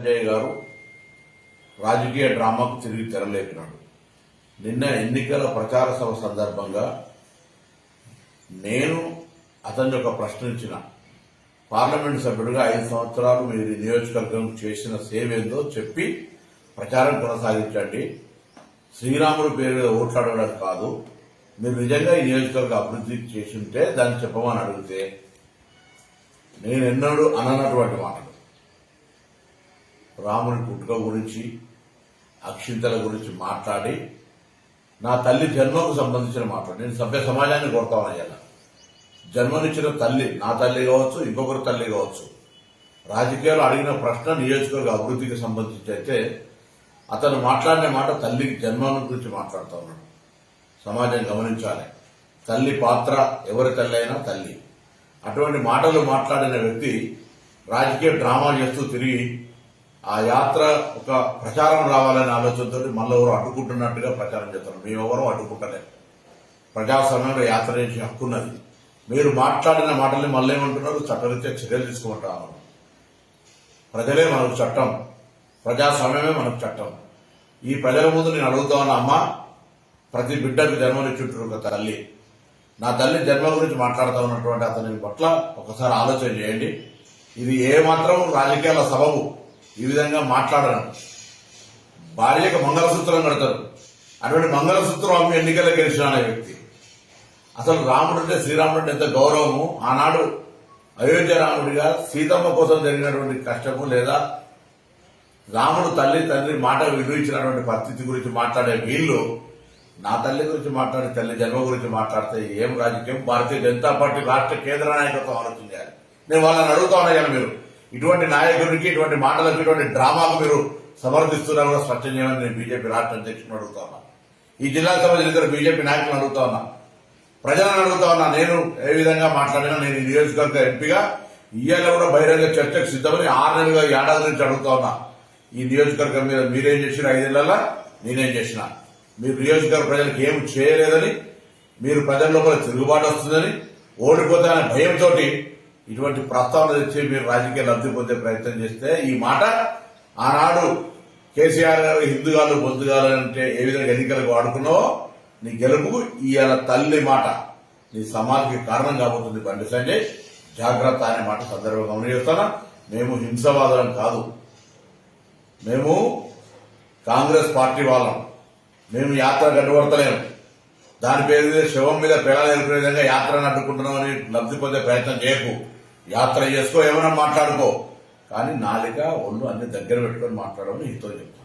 సంజయ్ గారు రాజకీయ డ్రామాకు తిరిగి తెరలేపినాడు. నిన్న ఎన్నికల ప్రచార సభ సందర్భంగా నేను అతన్ని ఒక ప్రశ్నించిన, పార్లమెంట్ సభ్యుడిగా 5 సంవత్సరాలు మీరు నియోజకవర్గం చేసిన సేవ ఏందో చెప్పి ప్రచారం కొనసాగించండి. శ్రీరాముడు పేరు మీద ఓట్లాడడానికి కాదు, మీరు నిజంగా ఈ నియోజకవర్గ అభివృద్ధి చేసి ఉంటే దాన్ని చెప్పమని అడిగితే నేను ఎన్నడూ అననటువంటి మాటలు, రాముని పుట్టుక గురించి అక్షింతల గురించి మాట్లాడి నా తల్లి జన్మకు సంబంధించిన మాట్లాడి నేను సభ్య సమాజాన్ని కొడతామయ్యాను. జన్మనిచ్చిన తల్లి, నా తల్లి కావచ్చు, ఇంకొకరి తల్లి కావచ్చు, రాజకీయాలు అడిగిన ప్రశ్న నియోజకవర్గ అభివృద్ధికి సంబంధించి అయితే అతను మాట్లాడిన మాట తల్లికి జన్మం గురించి మాట్లాడుతూ ఉన్నాడు. సమాజం గమనించాలి, తల్లి పాత్ర ఎవరి తల్లి అయినా తల్లి. అటువంటి మాటలు మాట్లాడిన వ్యక్తి రాజకీయ డ్రామా చేస్తూ తిరిగి ఆ యాత్ర ఒక ప్రచారం రావాలనే ఆలోచనతో మళ్ళీ ఎవరు అడ్డుకుంటున్నట్టుగా ప్రచారం చేస్తారు. మేమెవరూ అడ్డుకుంటలేదు. ప్రజాస్వామ్యంలో యాత్ర చేసే హక్కున్నది. మీరు మాట్లాడిన మాటల్ని మళ్ళీ ఏమంటున్నారు, చట్టరీత్యా చర్యలు తీసుకుంటాము. ప్రజలే మనకు చట్టం, ప్రజాస్వామ్యమే మనకు చట్టం. ఈ ప్రజల ముందు నేను అడుగుతా ఉన్నా, అమ్మ, ప్రతి బిడ్డకు జన్మనిచ్చుంటారు ఒక తల్లి. నా తల్లి జన్మ గురించి మాట్లాడుతూ ఉన్నటువంటి అతని పట్ల ఒకసారి ఆలోచన చేయండి. ఇది ఏమాత్రం రాజకీయాల సబబు ఈ విధంగా మాట్లాడడం. భార్యకు మంగళసూత్రం కడతారు, అటువంటి మంగళసూత్రం అమ్మి ఎన్నికల్లో గెలిచిన అనే వ్యక్తి. అసలు రాముడు అంటే, శ్రీరాముడు అంటే ఎంత గౌరవము. ఆనాడు అయోధ్య రాముడిగా సీతమ్మ కోసం జరిగినటువంటి కష్టము, లేదా రాముడు తల్లి తండ్రి మాట విలువించినటువంటి పరిస్థితి గురించి మాట్లాడే వీళ్ళు నా తల్లి గురించి మాట్లాడి తల్లి జన్మ గురించి మాట్లాడితే ఏం రాజకీయం? భారతీయ జనతా పార్టీ రాష్ట్ర కేంద్ర నాయకత్వం ఆలోచించాలి. నేను వాళ్ళని అడుగుతా ఉన్నాను, మీరు ఇటువంటి నాయకుడికి, ఇటువంటి మాటలకు, ఇటువంటి డ్రామాకు మీరు సమర్థిస్తున్నారు కూడా స్పష్టం చేయమని నేను బీజేపీ రాష్ట్ర అధ్యక్షుడు అడుగుతా ఉన్నా. ఈ జిల్లాకు సంబంధించిన బీజేపీ నాయకులను అడుగుతా ఉన్నా, ప్రజలను అడుగుతా ఉన్నా. నేను ఏ విధంగా మాట్లాడినా నేను ఈ నియోజకవర్గ ఎంపీగా ఇయ్యాల కూడా బహిరంగ చర్చకు సిద్ధమని 6 నెలలుగా ఏడాది నుంచి అడుగుతా ఉన్నా. ఈ నియోజకవర్గం మీద మీరేం చేసిన 5 నెలల్లో నేనేం చేసిన, మీరు నియోజకవర్గ ప్రజలకు ఏం చేయలేదని, మీరు ప్రజల లోపల తిరుగుబాటు వస్తుందని, ఓడిపోతానే భయంతో ఇటువంటి ప్రస్తావన తెచ్చి మీరు రాజకీయ లబ్ధి పొందే ప్రయత్నం చేస్తే, ఈ మాట ఆనాడు కేసీఆర్ గారు హిందుగాలు బొందుగాలు అంటే ఏ విధంగా ఎన్నికలకు వాడుకున్నావో, నీ గెలుపు ఇవాళ తల్లి మాట నీ సమాధికి కారణం కాబోతుంది. బండి సంజయ్, జాగ్రత్త అనే మాట సందర్భంగా గమనిస్తానా. మేము హింసవాదులం కాదు, మేము కాంగ్రెస్ పార్టీ వాళ్ళం. మేము యాత్ర గడ్డుపడతలేము. దాని పేరు మీద శవం మీద పేడాలు ఎదుర్కొనే విధంగా యాత్రను అడ్డుకుంటున్నామని లబ్ధి పొందే ప్రయత్నం చేయకు. యాత్ర చేసుకో, ఏమైనా మాట్లాడుకో, కానీ నాలిక ఒళ్ళు అన్ని దగ్గర పెట్టుకొని మాట్లాడమని నీతో చెప్తాను.